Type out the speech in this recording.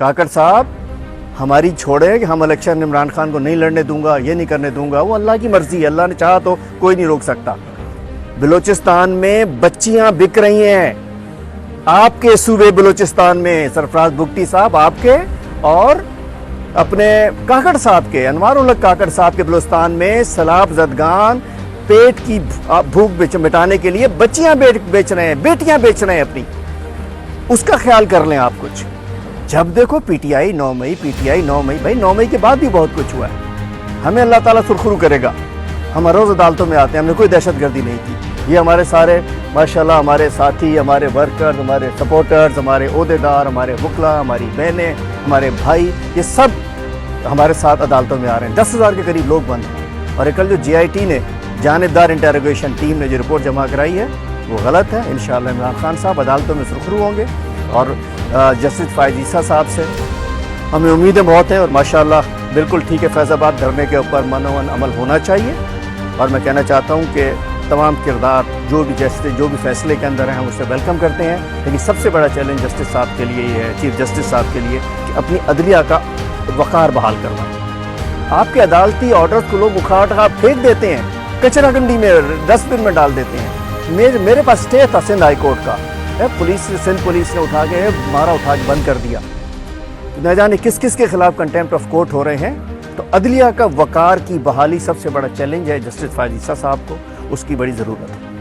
काकड़ साहब हमारी छोड़े कि हम इलेक्शन इमरान खान को नहीं लड़ने दूंगा, ये नहीं करने दूंगा, वो अल्लाह की मर्जी है, अल्लाह ने चाहा तो कोई नहीं रोक सकता। बलूचिस्तान में बच्चियां बिक रही हैं, आपके सूबे बलूचिस्तान में सरफराज भुगटी साहब आपके और अपने काकड़ साहब के, अनवार उल हक काकड़ साहब के बलूचिस्तान में सैलाब ज़दगान पेट की भूख मिटाने के लिए बच्चियां बेच रहे हैं, बेटियां बेच रहे हैं अपनी। उसका ख्याल कर लें आप कुछ। जब देखो पीटीआई 9 मई, पीटीआई 9 मई, भाई 9 मई के बाद भी बहुत कुछ हुआ है। हमें अल्लाह ताला सुरखरू करेगा। हम रोज़ अदालतों में आते हैं, हमने कोई दहशतगर्दी नहीं की। ये हमारे सारे माशाल्लाह हमारे साथी, हमारे वर्कर्स, हमारे सपोर्टर्स, हमारे ओहदेदार, हमारे वकला, हमारी बहनें, हमारे भाई, ये सब हमारे साथ अदालतों में आ रहे हैं। 10,000 के करीब लोग बंद हैं। और कल जो GIT ने जानिबदार इंटेरोगेशन टीम ने जो रिपोर्ट जमा कराई है वो गलत है। इंशाअल्लाह इमरान खान साहब अदालतों में सुरखरू होंगे और जस्टिस फ़ाइज़ ईसा साहब से हमें उम्मीदें बहुत हैं। और माशाअल्लाह बिल्कुल ठीक है, फैज़ाबाद धरने के ऊपर मनोवन अमल होना चाहिए। और मैं कहना चाहता हूँ कि तमाम किरदार जो भी फैसले के अंदर हैं हम उसे वेलकम करते हैं। लेकिन सबसे बड़ा चैलेंज जस्टिस साहब के लिए ये है, चीफ जस्टिस साहब के लिए, कि अपनी अदलिया का वक़ार बहाल करवाएं। आपके अदालती ऑर्डर्स को लोग उखाड़ फेंक देते हैं, कचरा गंडी में, डस्टबिन में डाल देते हैं। मेरे पास स्टे था सिंध हाई कोर्ट का, सिंध पुलिस ने उठा के बंद कर दिया। न जाने किस किस के खिलाफ कंटेम्प्ट ऑफ कोर्ट हो रहे हैं। तो अदलिया का वक़ार की बहाली सबसे बड़ा चैलेंज है जस्टिस फ़ाइज़ ईसा साहब को, उसकी बड़ी ज़रूरत है।